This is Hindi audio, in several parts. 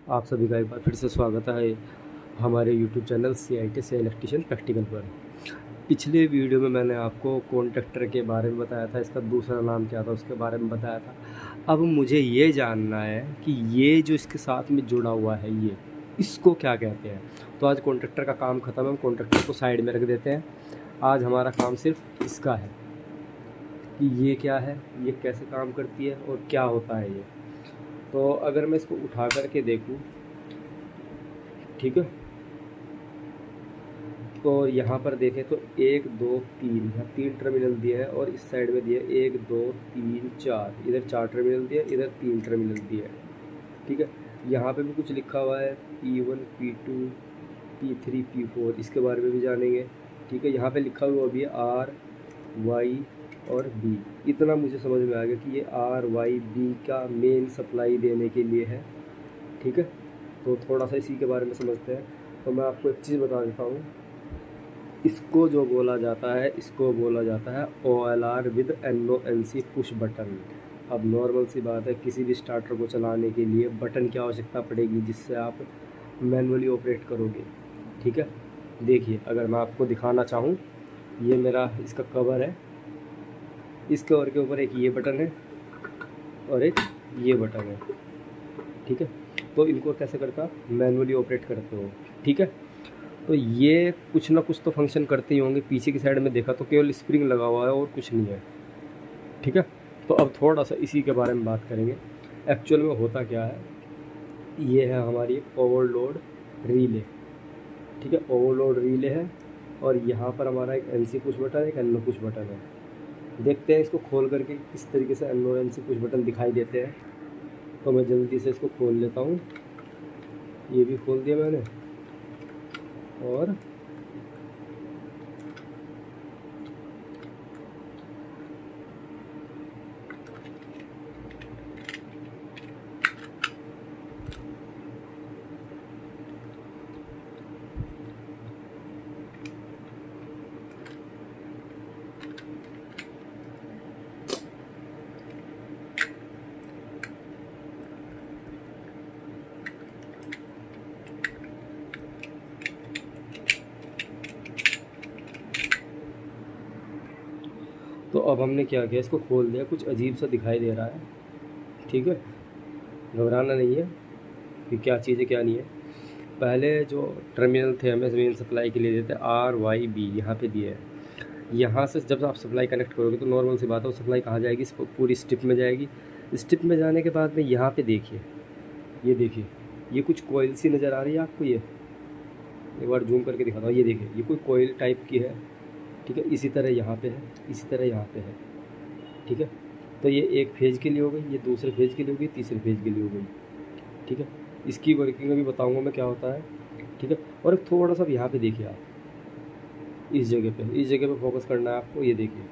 आप सभी का एक बार फिर से स्वागत है हमारे यूट्यूब चैनल CIT से इलेक्ट्रिशियन प्रैक्टिकल पर। पिछले वीडियो में मैंने आपको कॉन्ट्रैक्टर के बारे में बताया था, इसका दूसरा नाम क्या था उसके बारे में बताया था। अब मुझे ये जानना है कि ये जो इसके साथ में जुड़ा हुआ है ये इसको क्या कहते हैं। तो आज कॉन्ट्रैक्टर का काम ख़त्म है, हम कॉन्ट्रैक्टर को साइड में रख देते हैं। आज हमारा काम सिर्फ इसका है कि ये क्या है, ये कैसे काम करती है और क्या होता है ये। तो अगर मैं इसको उठा करके देखूँ, ठीक है, तो यहाँ पर देखें तो 1 2 3 यहाँ 3 टर्मिनल दिए हैं और इस साइड में दिए 1 2 3 4, इधर 4 टर्मिनल दिए, इधर 3 टर्मिनल दिए हैं। ठीक है, यहाँ पे भी कुछ लिखा हुआ है P1 P2 P3 P4, इसके बारे में भी जानेंगे। ठीक है, यहाँ पे लिखा हुआ भी है R Y और B। इतना मुझे समझ में आ गया कि ये R Y B का मेन सप्लाई देने के लिए है। ठीक है, तो थोड़ा सा इसी के बारे में समझते हैं। तो मैं आपको एक चीज़ बता देता हूँ, इसको जो बोला जाता है इसको बोला जाता है OLR with NONC push button. अब नॉर्मल सी बात है, किसी भी स्टार्टर को चलाने के लिए बटन की आवश्यकता पड़ेगी जिससे आप मैनुअली ऑपरेट करोगे। ठीक है, देखिए अगर मैं आपको दिखाना चाहूँ, ये मेरा इसका कवर है, इस कवर के ऊपर एक ये बटन है और एक ये बटन है। ठीक है, तो इनको कैसे करता, मैनुअली ऑपरेट करते हो। ठीक है, तो ये कुछ ना कुछ तो फंक्शन करते ही होंगे। पीछे की साइड में देखा तो केवल स्प्रिंग लगा हुआ है और कुछ नहीं है। ठीक है, तो अब थोड़ा सा इसी के बारे में बात करेंगे। एक्चुअल में होता क्या है, ये है हमारी ओवरलोड रिले। ठीक है, ओवरलोड रिले है और यहाँ पर हमारा एक NC पुश बटन है, एक NO पुश बटन है। देखते हैं इसको खोल करके किस तरीके से NO NC पुश बटन दिखाई देते हैं। तो मैं जल्दी से इसको खोल लेता हूँ, ये भी खोल दिया मैंने। और तो अब हमने क्या किया, इसको खोल दिया, कुछ अजीब सा दिखाई दे रहा है। ठीक है, घबराना नहीं है कि क्या चीज़ है क्या नहीं है। पहले जो टर्मिनल थे हमें मेन सप्लाई के लिए देते R Y B, यहाँ पे दिए हैं। यहाँ से जब आप सप्लाई कनेक्ट करोगे तो नॉर्मल सी बात है, वो सप्लाई कहाँ जाएगी, पूरी स्ट्रिप में जाएगी। स्ट्रिप में जाने के बाद में यहाँ पे देखिए, ये देखिए, ये कुछ कोयल सी नज़र आ रही है आपको। ये एक बार जूम करके दिखाता हूँ, ये देखिए, ये कोई कोयल टाइप की है। ठीक है, इसी तरह यहाँ पे है, इसी तरह यहाँ पे है। ठीक है, तो ये एक फेज़ के लिए हो गई, ये दूसरे फेज़ के लिए हो गई, तीसरे फेज़ के लिए हो गई। ठीक है, इसकी वर्किंग में भी बताऊँगा मैं क्या होता है। ठीक है, और एक थोड़ा सा यहाँ पे देखिए आप, इस जगह पे फोकस करना है आपको। ये देखिए,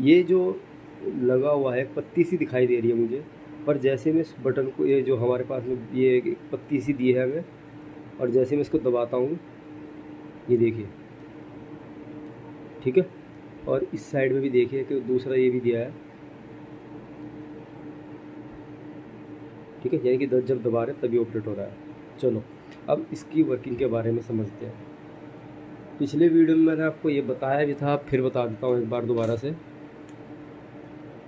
ये जो लगा हुआ है पत्ती सी दिखाई दे रही है मुझे, पर जैसे मैं इस बटन को, ये जो हमारे पास में ये एक पत्ती सी दी है हमें, और जैसे मैं इसको दबाता हूँ, ये देखिए। ठीक है, और इस साइड में भी देखिए कि दूसरा ये भी दिया है। ठीक है, यानी कि जब दबा रहे तभी ऑपरेट हो रहा है। चलो अब इसकी वर्किंग के बारे में समझते हैं। पिछले वीडियो में मैंने आपको ये बताया भी था, फिर बता देता हूँ एक बार दोबारा से।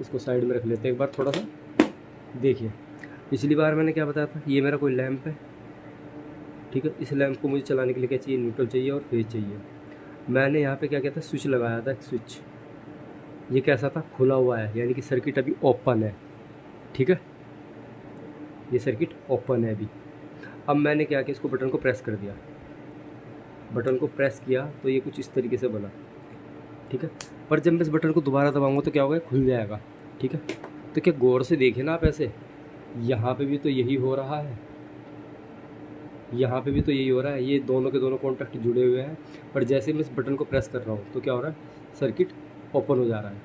इसको साइड में रख लेते हैं एक बार थोड़ा सा। देखिए, पिछली बार मैंने क्या बताया था, ये मेरा कोई लैंप है। ठीक है, इस लैंप को मुझे चलाने के लिए क्या चाहिए, न्यूट्रल चाहिए और फेज चाहिए। मैंने यहाँ पे क्या किया था, स्विच लगाया था, एक स्विच। ये कैसा था, खुला हुआ है, यानी कि सर्किट अभी ओपन है। ठीक है, ये सर्किट ओपन है अभी। अब मैंने क्या किया, इसको बटन को प्रेस कर दिया। बटन को प्रेस किया तो ये कुछ इस तरीके से बना। ठीक है, पर जब मैं इस बटन को दोबारा दबाऊंगा तो क्या होगा, खुल जाएगा। ठीक है, तो क्या गौर से देखें ना आप, ऐसे यहाँ पे भी तो यही हो रहा है, यहाँ पे भी तो यही हो रहा है। ये दोनों के दोनों कॉन्टैक्ट जुड़े हुए हैं, पर जैसे मैं इस बटन को प्रेस कर रहा हूँ तो क्या हो रहा है, सर्किट ओपन हो जा रहा है।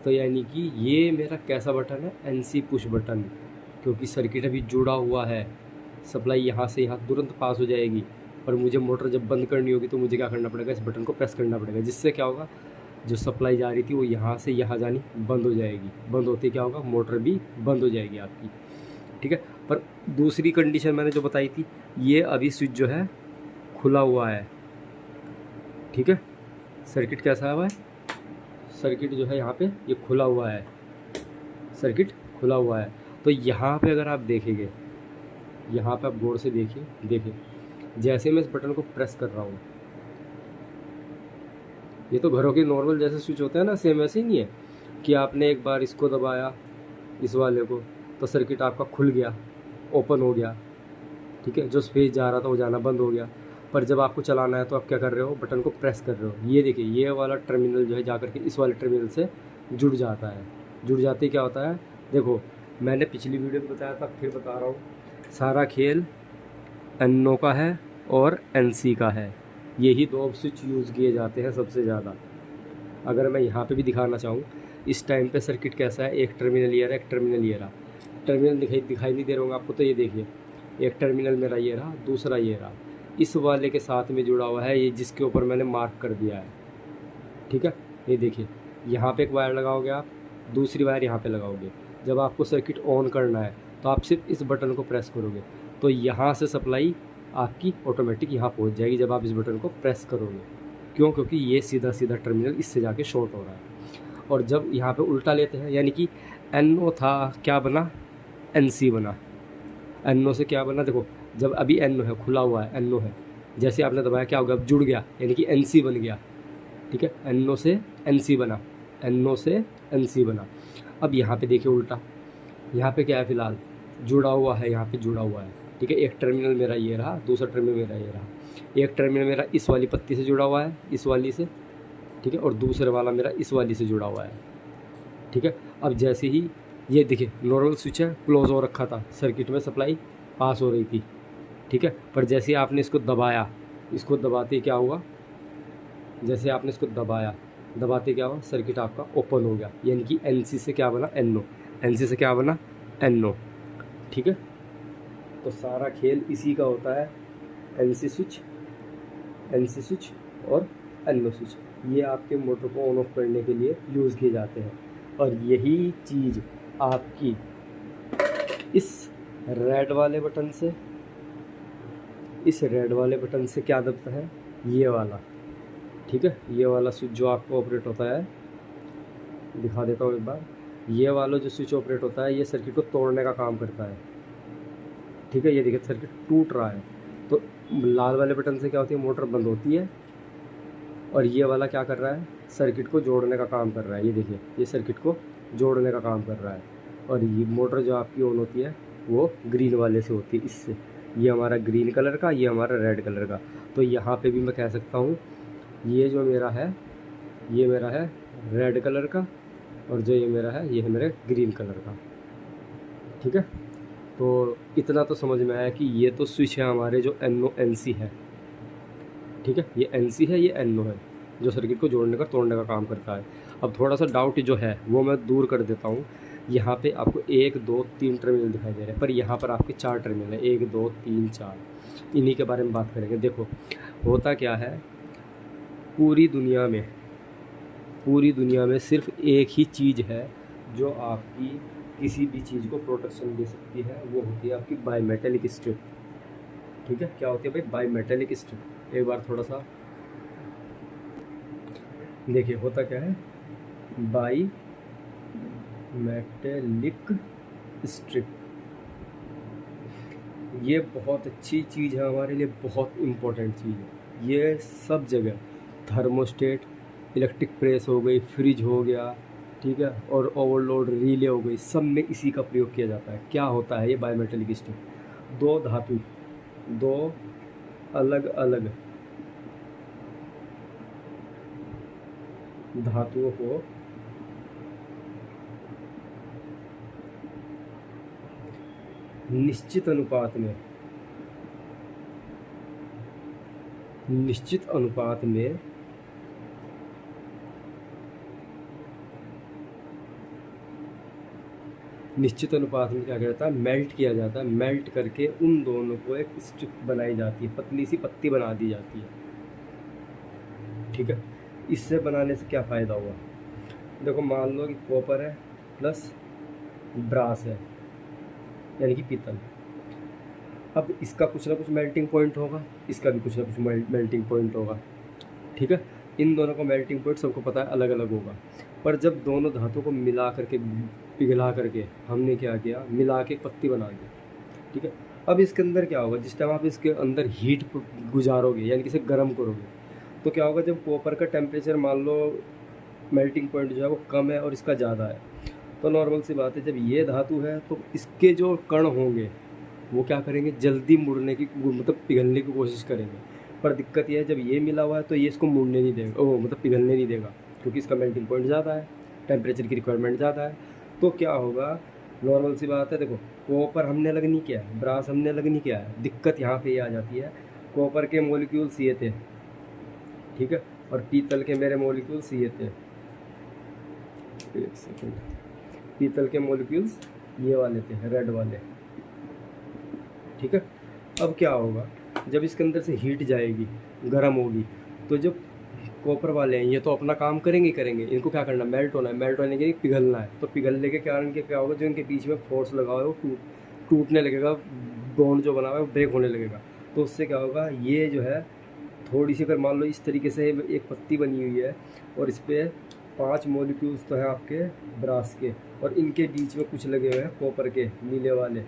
तो यानी कि ये मेरा कैसा बटन है, NC पुश बटन, क्योंकि सर्किट अभी जुड़ा हुआ है। सप्लाई यहाँ से यहाँ तुरंत पास हो जाएगी, पर मुझे मोटर जब बंद करनी होगी तो मुझे क्या करना पड़ेगा, इस बटन को प्रेस करना पड़ेगा, जिससे क्या होगा, जो सप्लाई जा रही थी वो यहाँ से यहाँ जानी बंद हो जाएगी। बंद होते क्या होगा, मोटर भी बंद हो जाएगी आपकी। ठीक है, पर दूसरी कंडीशन मैंने जो बताई थी, ये अभी स्विच जो है खुला हुआ है, ठीक है। सर्किट कैसा हुआ है, सर्किट जो है यहाँ पे ये खुला हुआ है, सर्किट खुला हुआ है। तो यहाँ पे अगर आप देखेंगे, यहाँ पे आप गौर से देखिए जैसे मैं इस बटन को प्रेस कर रहा हूँ, ये तो घरों के नॉर्मल जैसे स्विच होते हैं ना, सेम वैसे ही नहीं है कि आपने एक बार इसको दबाया इस वाले को तो सर्किट आपका खुल गया, ओपन हो गया, ठीक है। जो स्पेस जा रहा था वो जाना बंद हो गया। पर जब आपको चलाना है तो आप क्या कर रहे हो, बटन को प्रेस कर रहे हो। ये देखिए ये वाला टर्मिनल जो है जा करके इस वाले टर्मिनल से जुड़ जाता है। जुड़ जाते ही क्या होता है, देखो मैंने पिछली वीडियो में बताया था, फिर बता रहा हूँ, सारा खेल NO का है और NC का है। यही दो स्विच यूज़ किए जाते हैं सबसे ज़्यादा। अगर मैं यहाँ पे भी दिखाना चाहूँ, इस टाइम पे सर्किट कैसा है, एक टर्मिनल ये रहा, एक टर्मिनल ये रहा। टर्मिनल दिखाई नहीं दे रहा होगा आपको, तो ये देखिए एक टर्मिनल मेरा ये रहा, दूसरा ये रहा, इस वाले के साथ में जुड़ा हुआ है, ये जिसके ऊपर मैंने मार्क कर दिया है, ठीक है। ये देखिए यहाँ पे एक वायर लगाओगे आप, दूसरी वायर यहाँ पे लगाओगे। जब आपको सर्किट ऑन करना है तो आप सिर्फ इस बटन को प्रेस करोगे तो यहाँ से सप्लाई आपकी ऑटोमेटिक यहाँ पहुँच जाएगी जब आप इस बटन को प्रेस करोगे। क्यों, क्योंकि ये सीधा सीधा टर्मिनल इससे जाके शॉर्ट हो रहा है। और जब यहाँ पे उल्टा लेते हैं, यानी कि NO था, क्या बना, NC बना। NO से क्या बना, देखो जब अभी NO है, खुला हुआ है, NO है, जैसे आपने दबाया क्या होगा, अब जुड़ गया, यानी कि NC बन गया, ठीक है। NO से NC बना, NO से NC बना। अब यहाँ पे देखिए उल्टा, यहाँ पे क्या है, फ़िलहाल जुड़ा हुआ है, यहाँ पे जुड़ा हुआ है, ठीक है। एक टर्मिनल मेरा ये रहा, दूसरा टर्मिनल मेरा ये रहा। एक टर्मिनल मेरा इस वाली पत्ती से जुड़ा हुआ है, इस वाली से, ठीक है, और दूसरे वाला मेरा इस वाली से जुड़ा हुआ है, ठीक है। अब जैसे ही ये देखिए नॉर्मल स्विच है, क्लोज हो रखा था, सर्किट में सप्लाई पास हो रही थी, ठीक है। पर जैसे ही आपने इसको दबाया, इसको दबाते क्या हुआ, जैसे आपने इसको दबाया, दबाते क्या हुआ, सर्किट आपका ओपन हो गया, यानी कि NC से क्या बना, NO, NC से क्या बना, NO, ठीक है। तो सारा खेल इसी का होता है, NC स्विच और NO स्विच, ये आपके मोटर को ऑन ऑफ करने के लिए यूज़ किए जाते हैं। और यही चीज़ आपकी इस रेड वाले बटन से क्या दबता है, ये वाला, ठीक है। ये वाला स्विच जो आपको ऑपरेट होता है, दिखा देता हूँ एक बार, ये वाला जो स्विच ऑपरेट होता है ये सर्किट को तोड़ने का काम करता है, ठीक है। ये देखिए सर्किट टूट रहा है, तो लाल वाले बटन से क्या होती है, मोटर बंद होती है, और ये वाला क्या कर रहा है, सर्किट को जोड़ने का काम कर रहा है। ये देखिए ये सर्किट को जोड़ने का काम कर रहा है। और ये मोटर जो आपकी ऑन होती है वो ग्रीन वाले से होती है, इससे। ये हमारा ग्रीन कलर का, ये हमारा रेड कलर का। तो यहाँ पे भी मैं कह सकता हूँ ये जो मेरा है, ये मेरा है रेड कलर का, और जो ये मेरा है, ये है मेरे ग्रीन कलर का, ठीक है। तो इतना तो समझ में आया कि ये तो स्विच है हमारे जो NO NC है, ठीक है। ये NC है, ये NO है, जो सर्किट को जोड़ने का तोड़ने का काम करता है। अब थोड़ा सा डाउट जो है वो मैं दूर कर देता हूँ। यहाँ पे आपको 1 2 3 टर्मिनल दिखाई दे रहे हैं, पर यहाँ पर आपके 4 टर्मिनल है, 1 2 3 4। इन्हीं के बारे में बात करेंगे। देखो होता क्या है, पूरी दुनिया में सिर्फ एक ही चीज़ है जो आपकी किसी भी चीज़ को प्रोटेक्शन दे सकती है, वो होती है आपकी बाईमेटेलिक स्ट्रिप, ठीक है। क्या होती है भाई, बाईमेटेलिक स्ट्रिप। एक बार थोड़ा सा देखिए होता क्या है, बाईमेटेलिक स्ट्रिप, ये बहुत अच्छी चीज़ है हमारे लिए, बहुत इम्पोर्टेंट चीज़ है। ये सब जगह, थर्मोस्टेट, इलेक्ट्रिक प्रेस हो गई, फ्रिज हो गया, ठीक है, और ओवरलोड रिले हो गई, सब में इसी का प्रयोग किया जाता है। क्या होता है ये बायोमेटेलिक स्ट्रिप, दो अलग अलग धातुओं को निश्चित अनुपात में क्या किया जाता है, मेल्ट किया जाता है। मेल्ट करके उन दोनों को एक स्ट्रिप बनाई जाती है, पतली सी पत्ती बना दी जाती है, ठीक है। इससे बनाने से क्या फ़ायदा हुआ, देखो मान लो कि कॉपर है प्लस ब्रास है, यानी कि पीतल, अब इसका कुछ ना कुछ मेल्टिंग पॉइंट होगा, इसका भी कुछ ना कुछ मेल्टिंग पॉइंट होगा, ठीक है। इन दोनों का मेल्टिंग पॉइंट सबको पता है अलग अलग होगा, पर जब दोनों धातु को मिला करके पिघला करके हमने क्या किया, मिला के पत्ती बना दी, ठीक है। अब इसके अंदर क्या होगा, जिस टाइम आप इसके अंदर हीट गुजारोगे यानी कि इसे गर्म करोगे, तो क्या होगा, जब कॉपर का टेम्परेचर मान लो मेल्टिंग पॉइंट जो है वो कम है और इसका ज़्यादा है, तो नॉर्मल सी बात है, जब ये धातु है तो इसके जो कण होंगे वो क्या करेंगे, जल्दी मुड़ने की मतलब पिघलने की कोशिश करेंगे। पर दिक्कत ये है, जब ये मिला हुआ है तो ये इसको मुड़ने नहीं देगा, ओ मतलब पिघलने नहीं देगा, क्योंकि इसका मेल्टिंग पॉइंट ज़्यादा है, टेम्परेचर की रिक्वायरमेंट ज़्यादा है। तो क्या होगा, नॉर्मल सी बात है, देखो कॉपर हमने अलग नहीं किया है, ब्रास हमने अलग नहीं किया है, दिक्कत यहाँ पे ये आ जाती है, कॉपर के मॉलिक्यूल्स ये थे, ठीक है, और पीतल के मेरे मॉलिक्यूल्स ये थे, एक सेकेंड, पीतल के मॉलिक्यूल्स ये वाले थे, रेड वाले, ठीक है। अब क्या होगा, जब इसके अंदर से हीट जाएगी, गर्म होगी, तो जो कॉपर वाले हैं ये तो अपना काम करेंगे ही करेंगे, इनको क्या करना, मेल्ट होना है, मेल्ट होने के लिए पिघलना है, तो पिघलने के कारण के क्या होगा, जो इनके बीच में फोर्स लगा हुआ है वो टूटने लगेगा, बॉन्ड जो बना हुआ है वो ब्रेक होने लगेगा। तो उससे क्या होगा, ये जो है थोड़ी सी, अगर मान लो इस तरीके से एक पत्ती बनी हुई है और इस पर 5 मॉलिक्यूल्स तो हैं आपके ब्रास के, और इनके बीच में कुछ लगे हुए हैं कॉपर के नीले वाले,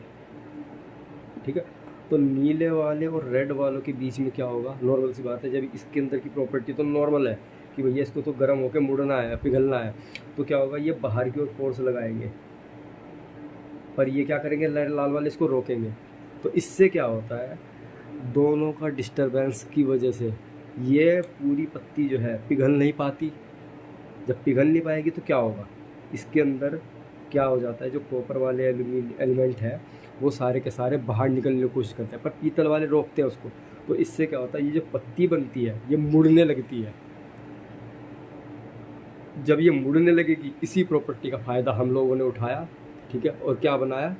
ठीक है। तो नीले वाले और रेड वालों के बीच में क्या होगा, नॉर्मल सी बात है, जब इसके अंदर की प्रॉपर्टी तो नॉर्मल है कि भैया इसको तो गर्म होकर मुड़ना है, पिघलना है, तो क्या होगा, ये बाहर की ओर फोर्स लगाएंगे, पर ये क्या करेंगे, लाल वाले इसको रोकेंगे। तो इससे क्या होता है, दोनों का डिस्टरबेंस की वजह से ये पूरी पत्ती जो है पिघल नहीं पाती। जब पिघल नहीं पाएगी तो क्या होगा, इसके अंदर क्या हो जाता है, जो कॉपर वाले एलिमेंट है वो सारे के सारे बाहर निकलने की कोशिश करते हैं, पर पीतल वाले रोकते हैं उसको। तो इससे क्या होता है, ये जो पत्ती बनती है ये मुड़ने लगती है। जब ये मुड़ने लगेगी, इसी प्रॉपर्टी का फ़ायदा हम लोगों ने उठाया, ठीक है, और क्या बनाया,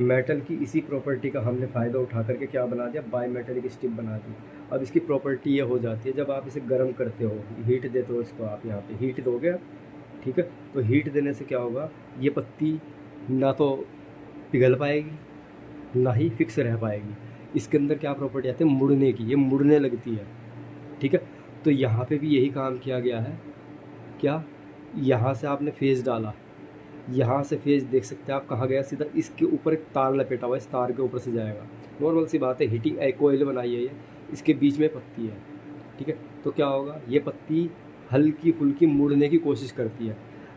मेटल की इसी प्रॉपर्टी का हमने फ़ायदा उठा करके क्या बना दिया, बाई मेटेलिक स्ट्रिप बना दी। अब इसकी प्रॉपर्टी ये हो जाती है, जब आप इसे गर्म करते हो, हीट देते हो इसको, आप यहाँ पे हीट दोगे, ठीक है, तो हीट देने से क्या होगा, ये पत्ती ना तो पिघल पाएगी ना ही फिक्स रह पाएगी। इसके अंदर क्या प्रॉपर्टी आती है, मुड़ने की, ये मुड़ने लगती है, ठीक है। तो यहाँ पे भी यही काम किया गया है, क्या, यहाँ से आपने फेज डाला, यहाँ से फेज देख सकते हैं आप कहाँ गया, सीधा इसके ऊपर एक तार लपेटा हुआ है, इस तार के ऊपर से जाएगा। नॉर्मल सी बात है, हीटिंग कोयल बनाई है ये, इसके बीच में पत्ती है, ठीक है। तो क्या होगा, ये पत्ती हल्की फुल्की मुड़ने की कोशिश करती है।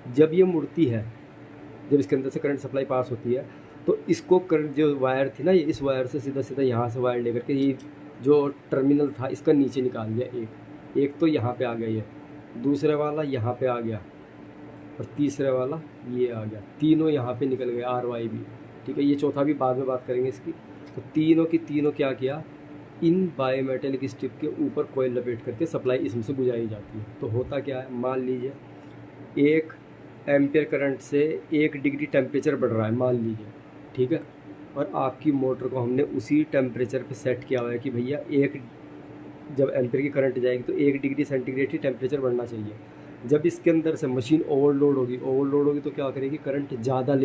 जब ये मुड़ती है, जब इसके अंदर से करंट सप्लाई पास होती है, तो इसको करंट, जो वायर थी ना, ये इस वायर से सीधा सीधा यहाँ से वायर लेकर के ये जो टर्मिनल था इसका नीचे निकाल दिया, एक तो यहाँ पे आ गया ये, दूसरे वाला यहाँ पे आ गया, और तीसरे वाला ये आ गया, तीनों यहाँ पे निकल गए, RY भी, ठीक है। ये चौथा भी बाद में बात करेंगे इसकी। तो तीनों की तीनों क्या किया, इन बायोमेटेलिक स्ट्रिप के ऊपर कोयल लपेट करके सप्लाई इसमें से बुझाई जाती है। तो होता क्या है, मान लीजिए 1 एम्पियर करंट से 1 डिग्री टेम्परेचर बढ़ रहा है, मान लीजिए, ठीक है, और आपकी मोटर को हमने उसी टेम्परेचर पे सेट किया हुआ है कि भैया जब एम्पियर की करंट जाएगी तो 1 डिग्री सेंटीग्रेड ही टेम्परेचर बढ़ना चाहिए। जब इसके अंदर से मशीन ओवरलोड होगी तो क्या करेगी, करंट ज़्यादा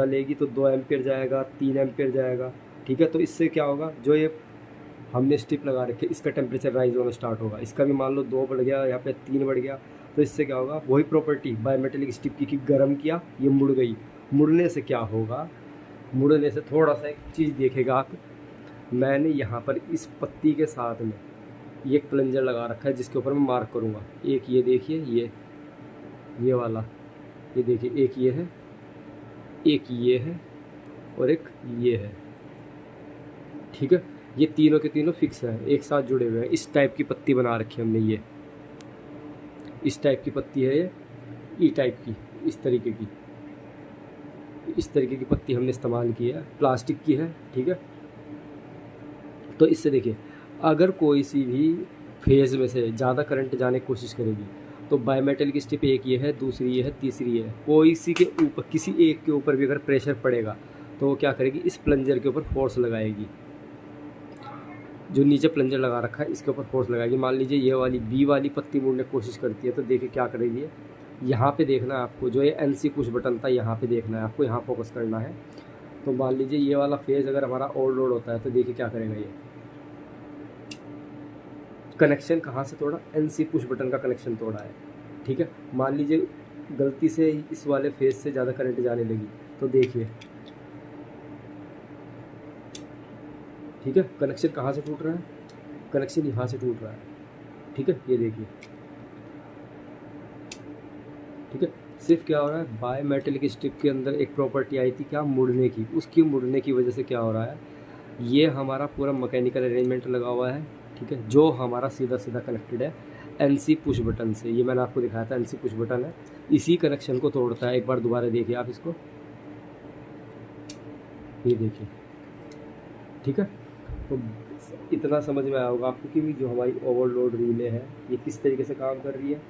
लेगी, तो 2 एम्पियर जाएगा, 3 एम्पियर जाएगा, ठीक है। तो इससे क्या होगा, जो ये हमने स्ट्रिप लगा रखी है इसका टेम्परेचर राइज होना स्टार्ट होगा, इसका भी मान लो 2 बढ़ गया, यहाँ पे 3 बढ़ गया। तो इससे क्या होगा, वही प्रॉपर्टी बायोमेटेलिक स्ट्रिप की गर्म किया, ये मुड़ गई। मुड़ने से क्या होगा, मुड़ने से थोड़ा सा एक चीज़ देखेगा आप, मैंने यहाँ पर इस पत्ती के साथ में ये प्लंजर लगा रखा है जिसके ऊपर मैं मार्क करूँगा। एक ये देखिए, ये वाला, ये देखिए, एक ये है, एक ये है, और एक ये है, ठीक है। ये तीनों के तीनों फिक्स है, एक साथ जुड़े हुए हैं। इस टाइप की पत्ती बना रखी है हमने, ये इस टाइप की पत्ती है, ये ई टाइप की, इस तरीके की पत्ती हमने इस्तेमाल की है, प्लास्टिक की है, ठीक है। तो इससे देखिए, अगर कोई सी भी फेज़ में से ज़्यादा करंट जाने की कोशिश करेगी तो बायोमेटल की स्ट्रिप एक ये है, दूसरी ये है, तीसरी ये है, कोई सी के ऊपर, किसी एक के ऊपर भी अगर प्रेशर पड़ेगा तो वो क्या करेगी, इस प्लंजर के ऊपर फोर्स लगाएगी, जो नीचे प्लंजर लगा रखा है इसके ऊपर फोर्स लगाएगी। मान लीजिए ये वाली बी वाली पत्ती मुड़ने की कोशिश करती है, तो देखिए क्या करेगी, यहाँ पे देखना है आपको, जो ये NC पुश बटन था यहाँ पे देखना है आपको, यहाँ फोकस करना है। तो मान लीजिए ये वाला फेज अगर हमारा ओवरलोड होता है तो देखिए क्या करेगा ये, कनेक्शन कहाँ से तोड़ा, एनसी पुश बटन का कनेक्शन तोड़ा है। ठीक है, मान लीजिए गलती से इस वाले फेज से ज़्यादा करंट जाने लगी तो देखिए, ठीक है, कनेक्शन कहाँ से टूट रहा है, कनेक्शन यहाँ से टूट रहा है। ठीक है, ये देखिए, ठीक है, सिर्फ क्या हो रहा है, बाय मेटेलिक स्ट्रिप के अंदर एक प्रॉपर्टी आई थी क्या, मुड़ने की, उसकी मुड़ने की वजह से क्या हो रहा है, ये हमारा पूरा मैकेनिकल अरेंजमेंट लगा हुआ है। ठीक है, जो हमारा सीधा सीधा कनेक्टेड है एनसी पुश बटन से, ये मैंने आपको दिखाया था एनसी पुश बटन है, इसी कनेक्शन को तोड़ता है। एक बार दोबारा देखिए आप इसको, ये देखिए। ठीक है, तो इतना समझ में आया होगा आपको कि जो हमारी ओवरलोड रिले है ये किस तरीके से काम कर रही है।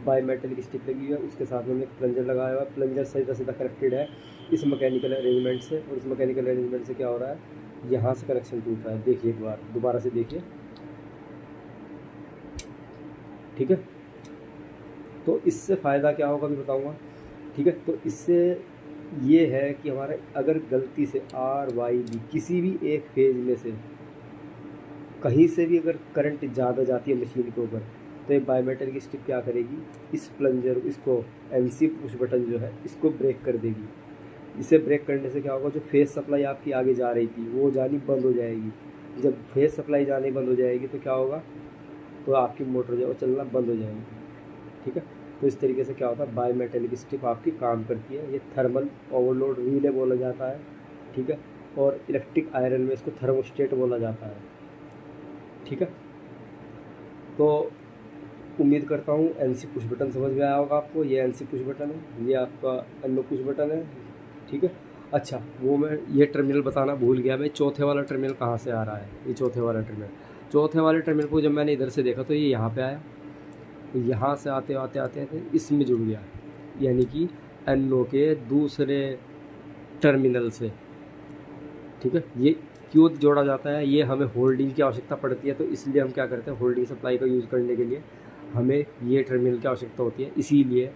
बाई मेटल की स्टिक लगी हुई है, उसके साथ में हमने प्लंजर लगाया हुआ है, प्लंजर सीधा सीधा कनेक्टेड है इस मैकेनिकल अरेंजमेंट से, और इस मैकेनिकल अरेंजमेंट से क्या हो रहा है, यहाँ से कनेक्शन टूट रहा है। देखिए एक बार दोबारा से देखिए। ठीक है, तो इससे फ़ायदा क्या होगा भी बताऊँगा। ठीक है, तो इससे ये है कि हमारे अगर गलती से आर वाई बी किसी भी एक फेज में से कहीं से भी अगर करंट ज़्यादा जाती है मशीन के ऊपर, तो ये बायोमेटल की स्टिक क्या करेगी, इस प्लंजर, इसको एनसी पुश बटन जो है इसको ब्रेक कर देगी। इसे ब्रेक करने से क्या होगा, जो फेज सप्लाई आपकी आगे जा रही थी वो जानी बंद हो जाएगी। जब फेज सप्लाई जानी बंद हो जाएगी तो क्या होगा, तो आपकी मोटर जो है चलना बंद हो जाएगी। ठीक है, तो इस तरीके से क्या होता है, बायोमेटेलिक स्ट्रिप आपकी काम करती है। ये थर्मल ओवरलोड रिले बोला जाता है। ठीक है, और इलेक्ट्रिक आयरन में इसको थर्मोस्टेट बोला जाता है। ठीक है, तो उम्मीद करता हूँ एनसी पुश बटन समझ में आया होगा आपको। ये एनसी पुश बटन है, ये आपका एनओ पुश बटन है। ठीक है, अच्छा वो मैं ये टर्मिनल बताना भूल गया, मैं चौथे वाला टर्मिनल कहाँ से आ रहा है, ये चौथे वाला टर्मिनल, चौथे वाले टर्मिनल को जब मैंने इधर से देखा तो ये यहाँ पे आया, तो यहाँ से आते आते आते आते इसमें जुड़ गया, यानी कि एनओ के दूसरे टर्मिनल से। ठीक है, ये क्यों जोड़ा जाता है, ये हमें होल्डिंग की आवश्यकता पड़ती है, तो इसलिए हम क्या करते हैं, होल्डिंग सप्लाई का यूज़ करने के लिए हमें ये टर्मिनल की आवश्यकता होती है। इसीलिए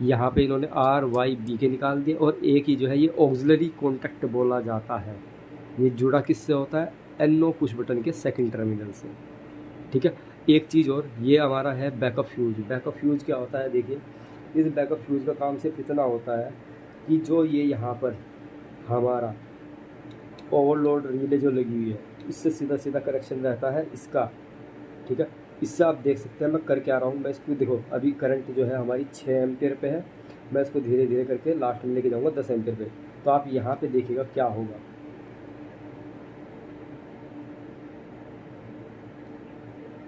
यहाँ पे इन्होंने आर वाई बी के निकाल दिए, और एक ही जो है ये ऑक्सिलरी कॉन्टैक्ट बोला जाता है। ये जुड़ा किससे होता है, एनओ पुश बटन के सेकंड टर्मिनल से। ठीक है, एक चीज़ और, ये हमारा है बैकअप फ्यूज। बैकअप फ्यूज क्या होता है, देखिए इस बैकअप फ्यूज का काम सिर्फ इतना होता है कि जो ये यहाँ पर हमारा ओवरलोड रिले जो लगी हुई है इससे सीधा सीधा कनेक्शन रहता है इसका। ठीक है, इससे आप देख सकते हैं मैं कर क्या रहा हूँ, मैं इसको देखो अभी करंट जो है हमारी 6 एम्पियर पे है, मैं इसको धीरे धीरे करके लास्ट में लेके जाऊँगा 10 एम्पियर पे। तो आप यहाँ पे देखिएगा क्या होगा,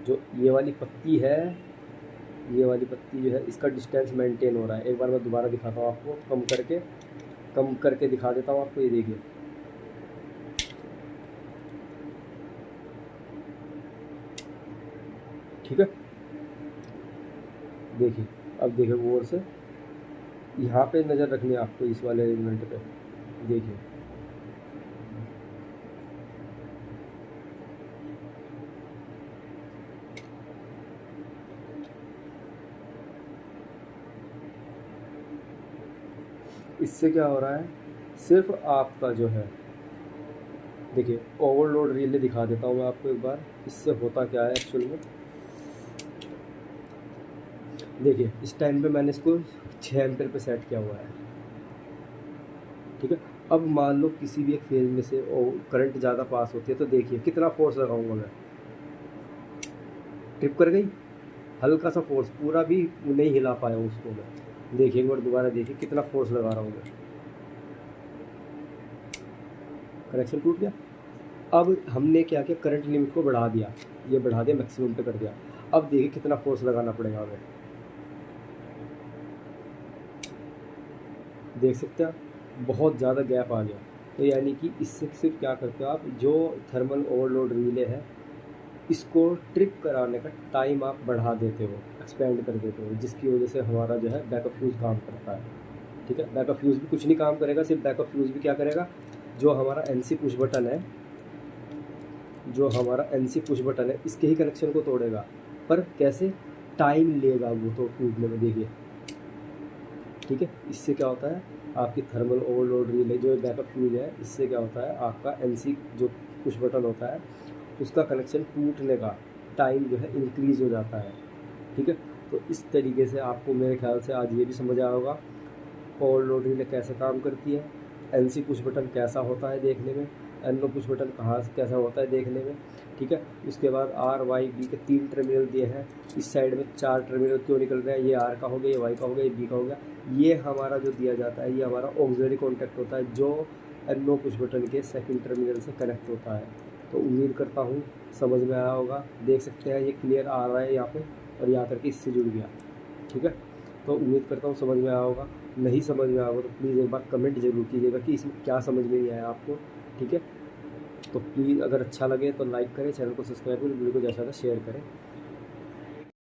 जो ये वाली पत्ती है, ये वाली पत्ती जो है इसका डिस्टेंस मेंटेन हो रहा है। एक बार मैं दोबारा दिखाता हूँ आपको, कम करके दिखा देता हूँ आपको, ये देखिए। ठीक है, देखिए अब देखिए गौर से, यहाँ पे नज़र रखनी है आपको इस वाले अरेंजमेंट पे। देखिए इससे क्या हो रहा है, सिर्फ आपका जो है, देखिए ओवरलोड रिले दिखा देता हूँ मैं आपको एक बार, इससे होता क्या है एक्चुअल में। देखिए इस टाइम पे मैंने इसको 6 एम्पियर पे सेट किया हुआ है। ठीक है, अब मान लो किसी भी एक फेज में से करंट ज़्यादा पास होती है, तो देखिए कितना फोर्स लगाऊंगा मैं, ट्रिप कर गई, हल्का सा फोर्स, पूरा भी नहीं हिला पाया उसको मैं। देखिए एक बार दोबारा देखिए कितना फोर्स लगा रहा हूँ मैं, कनेक्शन टूट गया। अब हमने क्या किया, करंट लिमिट को बढ़ा दिया, ये बढ़ा दिया, मैक्सिमम पे कर दिया। अब देखिए कितना फोर्स लगाना पड़ेगा हमें, देख सकते हैं बहुत ज़्यादा गैप आ गया। तो यानी कि इससे सिर्फ क्या करते हो आप, जो थर्मल ओवरलोड रिले है इसको ट्रिप कराने का टाइम आप बढ़ा देते हो, एक्सपेंड कर देते हो, जिसकी वजह से हमारा जो है बैकअप फ्यूज़ काम करता है। ठीक है, बैकअप फ्यूज़ भी कुछ नहीं काम करेगा, सिर्फ बैकअप फ्यूज़ भी क्या करेगा, जो हमारा एनसी पुश बटन है, जो हमारा एनसी पुश बटन है इसके ही कनेक्शन को तोड़ेगा। पर कैसे, टाइम लेगा वो तो टूटने में। देखिए ठीक है। इससे क्या होता है, आपकी थर्मल ओवरलोड रिले जो बैकअप फ्यूज है, इससे क्या होता है आपका एनसी जो पुश बटन होता है उसका कनेक्शन टूटने का टाइम जो है इंक्रीज़ हो जाता है। ठीक है, तो इस तरीके से आपको मेरे ख्याल से आज ये भी समझ आया होगा ओवरलोड रिले कैसे काम करती है, एनसी पुश बटन कैसा होता है देखने में, एनओ पुश बटन कहाँ से कैसा होता है देखने में। ठीक है, उसके बाद आर वाई बी के 3 टर्मिनल दिए हैं, इस साइड में 4 टर्मिनल क्यों निकल रहे हैं, ये आर का हो गया, ये वाई का हो गया, ये बी का हो गया। ये हमारा जो दिया जाता है ये हमारा ऑक्सिलरी कॉन्टैक्ट होता है जो एनओ पुश बटन के सेकंड टर्मिनल से कनेक्ट होता है। तो उम्मीद करता हूँ समझ में आया होगा। देख सकते हैं ये क्लियर आ रहा है यहाँ पे और यहाँ करके इससे जुड़ गया। ठीक है, तो उम्मीद करता हूँ समझ में आया होगा। नहीं समझ में आया होगा तो प्लीज़ एक बार कमेंट ज़रूर कीजिएगा कि इसमें क्या समझ में नहीं आया आपको। ठीक है, तो प्लीज़ अगर अच्छा लगे तो लाइक करें, चैनल को सब्सक्राइब करें, वीडियो को ज़्यादा से ज़्यादा शेयर करें।